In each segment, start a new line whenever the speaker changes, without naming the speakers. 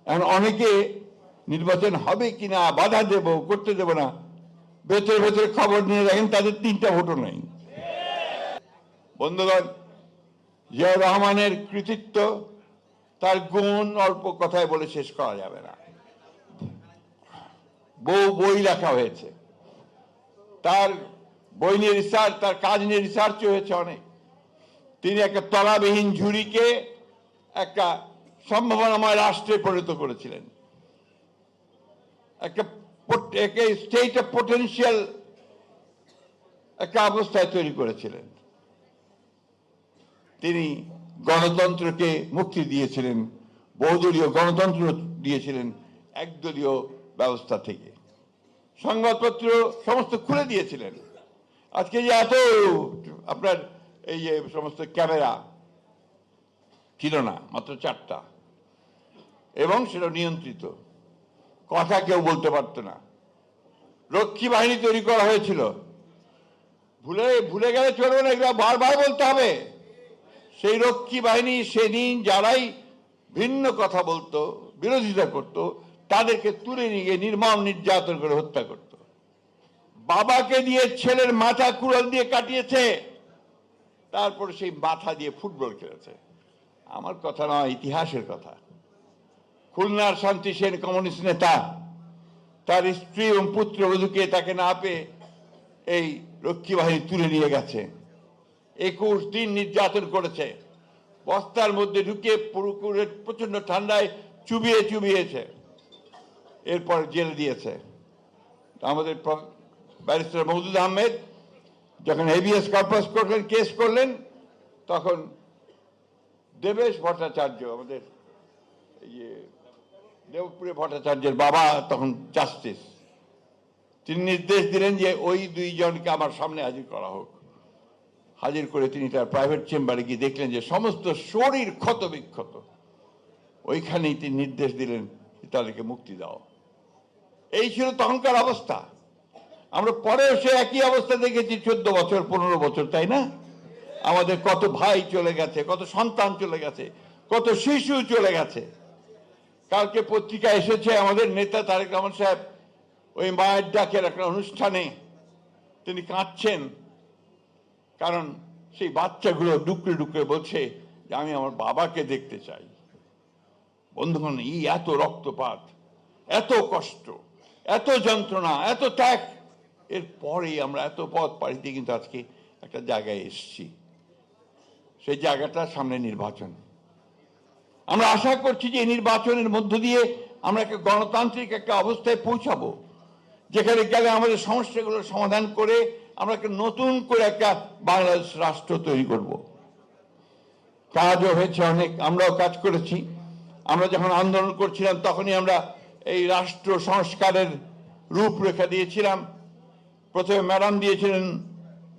এখন অনেকে নির্বাচন হবে কিনা, বাধা দেব, করতে দেব না, ভেতরে ভেতরে খবর নিয়ে দেখেন তাদের 3টা ভোটও নেই। বন্ধুগণ, জিয়াউর রহমানের কৃতিত্ব, তার গুণ অল্প কথায় বলে শেষ করা যাবে না। বহু বই লেখা হয়েছে, তার বই নিয়ে রিসার্চ, তার কাজ নিয়ে রিসার্চও হয়েছে অনেক। তিনি একটা তলাবিহীন ঝুড়িকে একটা সম্ভাবনাময় রাষ্ট্রে পরিণত করেছিলেন, একটা স্টেট অফ পোটেনশিয়াল একটা অবস্থায় তৈরি করেছিলেন। তিনি গণতন্ত্রকে মুক্তি দিয়েছিলেন, বহুদলীয় গণতন্ত্র দিয়েছিলেন একদলীয় ব্যবস্থা থেকে। সংবাদপত্র সমস্ত খুলে দিয়েছিলেন। আজকে যে এত আপনার এই যে সমস্ত ক্যামেরা ছিল না, মাত্র 4টা, এবং সেটা নিয়ন্ত্রিত, কথা কেউ বলতে পারত না। রক্ষী বাহিনী তৈরি করা হয়েছিল, ভুলে গেলে চলবে না, এগুলো বারবার বলতে হবে। সেই রক্ষী বাহিনী সেদিন যারাই ভিন্ন কথা বলতো, বিরোধিতা করত, তাদেরকে তুলে নিয়ে গিয়ে নির্মম নির্যাতন করে হত্যা করত। বাবাকে দিয়ে ছেলের মাথা কুড়াল দিয়ে কাটিয়েছে, তারপর সেই মাথা দিয়ে ফুটবল খেলেছে। আমার কথা নয়, ইতিহাসের কথা। খুলনার শান্তি সেন কমিউনিস্ট নেতা তার স্ত্রী এবং পুত্রবধূকে তাকে না পেয়ে এই রক্ষী বাহিনী তুলে নিয়ে গেছে। 21 দিন নির্যাতন করেছে, বস্তার মধ্যে ঢুকে পুকুরের প্রচন্ড ঠান্ডায় চুবিয়েছে, এরপর জেলে দিয়েছে। আমাদের ব্যারিস্টার মওদুদ আহমেদ যখন হেভিয়াস কর্পাস করলেন, কেস করলেন, তখন দেবেশ ভট্টাচার্য, আমাদের দেবপ্রিয় ভট্টাচার্যের বাবা তখন জাস্টিস, তিনি নির্দেশ দিলেন যে ওই 2 জনকে আমার সামনে হাজির করা হোক। হাজির করে তিনি তার প্রাইভেট চেম্বারে গিয়ে দেখলেন যে সমস্ত শরীর ক্ষত বিক্ষত। ওইখানেই তিনি নির্দেশ দিলেন তাদেরকে মুক্তি দাও। এই ছিল তখনকার অবস্থা। আমরা পরেও সে একই অবস্থা দেখেছি 14 বছর 15 বছর, তাই না? আমাদের কত ভাই চলে গেছে, কত সন্তান চলে গেছে, কত শিশু চলে গেছে। কালকে পত্রিকা এসেছে আমাদের নেতা তারেক রহমান সাহেব ওই মায়ের ডাকের একটা অনুষ্ঠানে তিনি কাঁদছেন, কারণ সেই বাচ্চাগুলো ডুকরে ডুকরে বলছে যে আমি আমার বাবাকে দেখতে চাই। বন্ধুগণ, এই এত রক্তপাত, এত কষ্ট, এত যন্ত্রণা, এত ত্যাগ, এর পরেই আমরা এত পথ পাড়ি দিয়ে কিন্তু আজকে একটা জায়গায় এসেছি। সেই জায়গাটার সামনে নির্বাচন। আমরা আশা করছি যে এই নির্বাচনের মধ্য দিয়ে আমরা একটা গণতান্ত্রিক একটা অবস্থায় পৌঁছাবো, যেখানে গেলে আমাদের সমস্যাগুলোর সমাধান করে আমরা একটা নতুন করে একটা বাংলাদেশ রাষ্ট্র তৈরি করব। কাজও হয়েছে অনেক, আমরাও কাজ করেছি। আমরা যখন আন্দোলন করছিলাম তখনই আমরা এই রাষ্ট্র সংস্কারের রূপরেখা দিয়েছিলাম। প্রথমে ম্যাডাম দিয়েছিলেন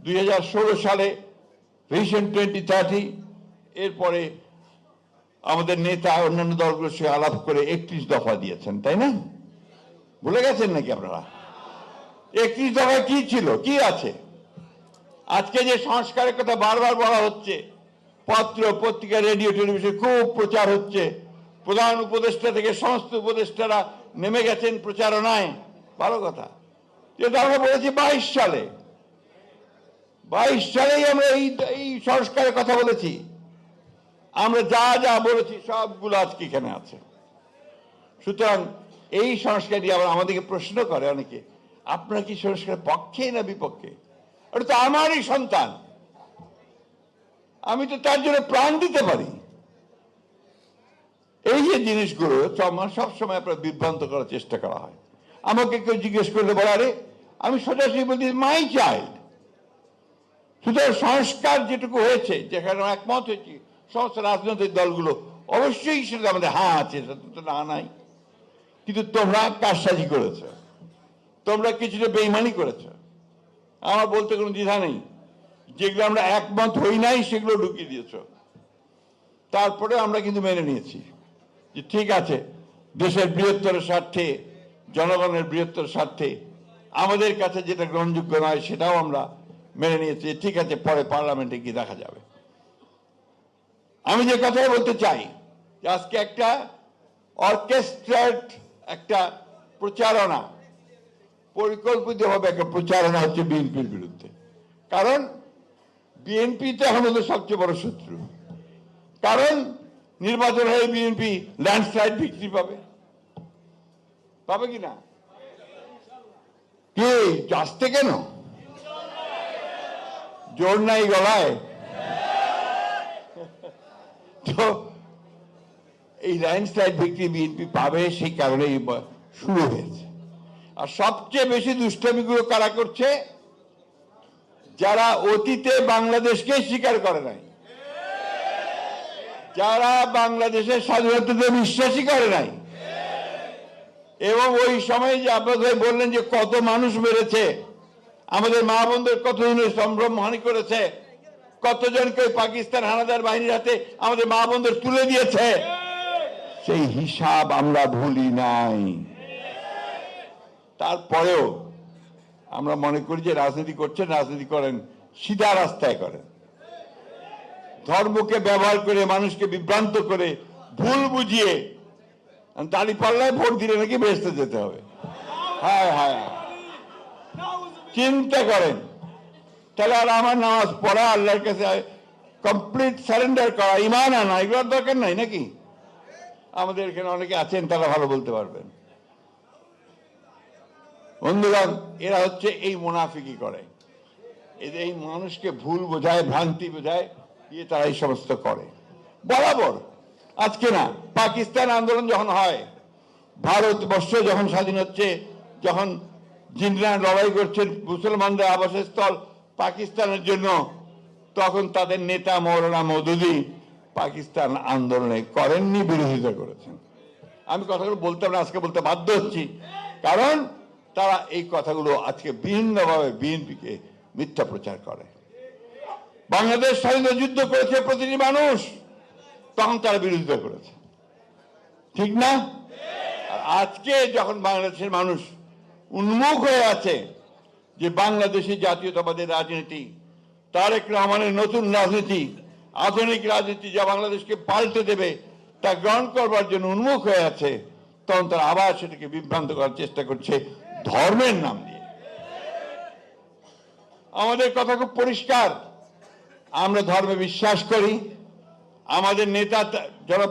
2016 সালে ভিশন 2030, এরপরে আমাদের নেতা অন্যান্য দলগুলোর সঙ্গে আলাপ করে 31 দফা দিয়েছেন, তাই না? ভুলে গেছেন নাকি আপনারা? 31 দফায় কি ছিল, কি আছে? আজকে যে সংস্কারের কথা বারবার বলা হচ্ছে, পত্র পত্রিকা রেডিও টেলিভিশনে খুব প্রচার হচ্ছে, প্রধান উপদেষ্টা থেকে সমস্ত উপদেষ্টারা নেমে গেছেন প্রচারণায়, ভালো কথা। যেটা আমরা বলেছি 22 সালেই আমরা এই সংস্কারের কথা বলেছি। আমরা যা যা বলেছি সবগুলো আজকে এখানে আছে। সুতরাং এই সংস্কারটি আবার আমাদেরকে প্রশ্ন করে অনেকে, আপনারা কি সংস্কারের পক্ষে না বিপক্ষে? ওটা তো আমারই সন্তান, আমি তো তার জন্য প্রাণ দিতে পারি। এই যে জিনিসগুলো সবসময় আপনার বিভ্রান্ত করার চেষ্টা করা হয়। আমাকে কেউ জিজ্ঞেস করলে বলে, আরে আমি সোজাসুজি বলছি মাই চাইল্ড। সুতরাং সংস্কার যেটুকু হয়েছে, যেখানে একমত হয়েছি সমস্ত রাজনৈতিক দলগুলো, অবশ্যই সেটা আমাদের হ্যাঁ আছে, সেটা তো না নাই। কিন্তু তোমরা কারসাজি করেছ, তোমরা কিছুটা বেইমানি করেছ। আমার বলতে কোনো দ্বিধা নেই। যেগুলো আমরা একমত হই নাই সেগুলো ঢুকিয়ে দিয়েছ। তারপরে আমরা কিন্তু মেনে নিয়েছি যে ঠিক আছে, দেশের বৃহত্তর স্বার্থে, জনগণের বৃহত্তর স্বার্থে আমাদের কাছে যেটা গ্রহণযোগ্য নয় সেটাও আমরা মেনে নিয়েছি। ঠিক আছে, পরে পার্লামেন্টে গিয়ে দেখা যাবে। আমি যে কথাই বলতে চাই যে আজকে একটা অর্কেস্ট্রেট একটা প্রচারণা, পরিকল্পিতভাবে একটা প্রচারণা হচ্ছে বিএনপির বিরুদ্ধে। কারণ বিএনপি তো এখন ওদের সবচেয়ে বড় শত্রু। কারণ নির্বাচন হয়ে বিএনপি ল্যান্ডস্লাইড ভিক্টরি পাবে, পাবে কিনা? কি আসতে কেন জোর নাই গলায়? তো এই ল্যান্ডস্লাইড ভিক্টরি বিএনপি পাবে, সেই কারণে শুরু হয়েছে। আর সবচেয়ে বেশি দুষ্টামিগুলো কারা করছে? যারা অতীতে বাংলাদেশকে স্বীকার করে নাই, যারা বাংলাদেশের স্বাধীনতাতে বিশ্বাসই করে নাই, এবং ওই সময় যে আপনাদের বললেন যে কত মানুষ মেরেছে, আমাদের মা বোনদের কতজনের সম্ভ্রমহানি করেছে, কতজনকে পাকিস্তান হানাদার বাহিনীর হাতে আমাদের মা বোনদের তুলে দিয়েছে, সেই হিসাব আমরা ভুলি নাই। তারপরেও আমরা মনে করি যে রাজনীতি করছেন, রাজনীতি করেন সিধা রাস্তায় করেন, ধর্মকে ব্যবহার করে মানুষকে বিভ্রান্ত করে ভুল বুঝিয়ে দাড়ি পাল্লায় ভোট দিলে নাকি বেহেশতে যেতে হবে। হ্যাঁ হ্যাঁ, চিন্তা করেন। তাহলে আর আমার নামাজ পড়া, আল্লাহর কাছে কমপ্লিট সারেন্ডার করা, ইমান আনা, এগুলোর দরকার নাই নাকি? আমাদের এখানে অনেকে আছেন, তারা ভালো বলতে পারবেন। বন্ধুগণ, এরা হচ্ছে এই মুনাফিকি করে, এই মানুষকে ভুল বোঝায়, ভ্রান্তি বোঝায়, দিয়ে তারা এই সমস্ত করে বরাবর। আজকে না, পাকিস্তান আন্দোলন যখন হয়, ভারতবর্ষ যখন স্বাধীন হচ্ছে, যখন জিন্না লড়াই করছেন মুসলমানদের আবাসস্থল পাকিস্তানের জন্য, তখন তাদের নেতা মৌলানা মওদুদি পাকিস্তান আন্দোলনে করেননি, বিরোধিতা করেছেন। আমি কথাগুলো বলতাম না, আজকে বলতে বাধ্য হচ্ছি, কারণ তারা এই কথাগুলো আজকে বিভিন্নভাবে বিএনপিকে মিথ্যা প্রচার করে। বাংলাদেশ স্বাধীনতা যুদ্ধ করেছে প্রতিটি মানুষ, তখন তারা বিরোধিতা করেছে, ঠিক না? আজকে যখন বাংলাদেশের মানুষ উন্মুখ হয়ে আছে যে বাংলাদেশি জাতীয়তাবাদের রাজনীতি, তারেক রহমানের নতুন রাজনীতি, আধুনিক রাজনীতি যা বাংলাদেশকে পাল্টে দেবে, তা গ্রহণ করবার জন্য উন্মুখ হয়ে আছে, তখন তারা আবার সেটাকে বিভ্রান্ত করার চেষ্টা করছে ধর্মের নাম দিয়ে। আমাদের কথা খুব পরিষ্কার, আমরা ধর্মে বিশ্বাস করি। আমাদের নেতা যারা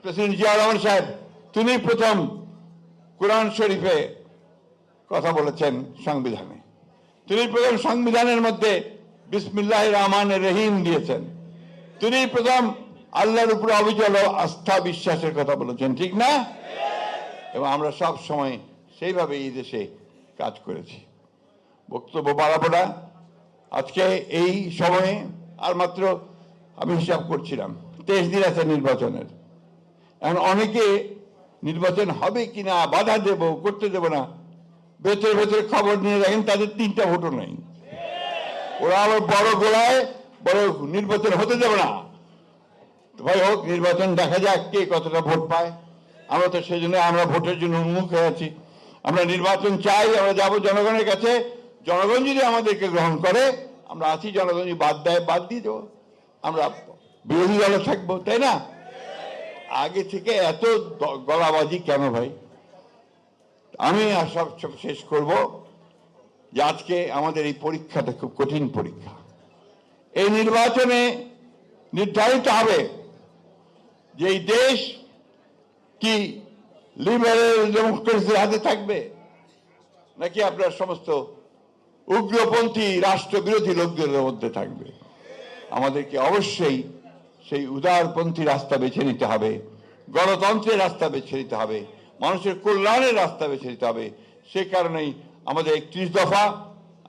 প্রেসিডেন্ট জিয়া রহমান সাহেব, তিনি প্রথম কোরআন শরীফে কথা বলেছেন সংবিধানে, তিনি প্রথম সংবিধানের মধ্যে বিসমিল্লাহির রহমানির রহিম দিয়েছেন, তিনি প্রথম আল্লাহর উপর অবিচল আস্থা বিশ্বাসের কথা বলেছেন, ঠিক না? এবং আমরা সব সময় সেইভাবে এই দেশে কাজ করেছি। বক্তব্য বাড়াবো না। আজকে এই সময়ে আর মাত্র আমি হিসাব করছিলাম 23 দিন আছে নির্বাচনের। এখন অনেকে নির্বাচন হবে কিনা, বাধা দেব, করতে দেব না, ভেতরে ভেতরে খবর নিয়ে দেখেন তাদের 3টা ভোটও নেই। ওরা আবার বড় গোড়ায় বড় নির্বাচন হতে দেব না। ভাই হোক, নির্বাচন দেখা যাক কে কতটা ভোট পায়। আমরা তো সেই জন্য আমরা ভোটের জন্য উন্মুখ হয়ে আছি। আমরা নির্বাচন চাই, আমরা যাব জনগণের কাছে। জনগণ যদি আমাদেরকে গ্রহণ করে, আমরা আছি, জনগণ যদি বাদ দেয়, বাদ দিয়ে দেবো, আমরা বিরোধী দলে থাকবো, তাই না? আগে থেকে এত গলাবাজি কেন ভাই? আমি সব শেষ করব যে আজকে আমাদের এই পরীক্ষাটা খুব কঠিন পরীক্ষা। এই নির্বাচনে নির্ধারিত হবে যে এই দেশ কি লিবারেল ডেমোক্রেসির হাতে থাকবে, নাকি আপনার সমস্ত উগ্রপন্থী রাষ্ট্রবিরোধী লোকদের মধ্যে থাকবে। আমাদেরকে অবশ্যই সেই উদারপন্থী রাস্তা বেছে নিতে হবে, গণতন্ত্রের রাস্তা বেছে নিতে হবে, মানুষের কল্যাণের রাস্তা বেছে নিতে হবে। সে কারণেই আমাদের 31 দফা,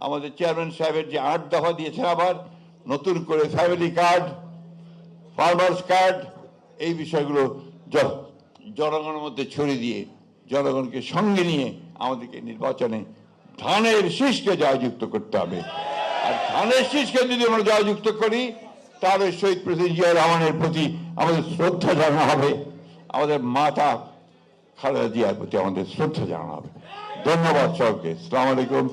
আমাদের চেয়ারম্যান সাহেবের যে 8 দফা দিয়েছেন, আবার নতুন করে ফ্যামিলি কার্ড, ফার্মার্স কার্ড, এই বিষয়গুলো জনগণের মধ্যে ছড়িয়ে দিয়ে জনগণকে সঙ্গে নিয়ে আমাদেরকে নির্বাচনে ধানের শীষকে জয়যুক্ত করতে হবে। আর ধানের শীষকে যদি আমরা জয়যুক্ত করি, তাহলে শহীদ প্রেসিডেন্ট জিয়া রহমানের প্রতি আমাদের শ্রদ্ধা জানানো হবে, আমাদের মাতা খালেদা জিয়ার প্রতি আমাদের শ্রদ্ধা জানানো হবে। ধন্যবাদ সবকে। আসসালামু আলাইকুম।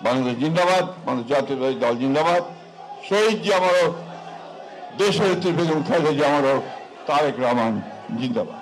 বাংলাদেশ জিন্দাবাদ, বাংলাদেশ জাতীয়তাবাদী দল জিন্দাবাদ। শহীদ জি আমারও, দেশের বেগম খালেদা জি আমারও, তারেক রহমান জিন্দাবাদ।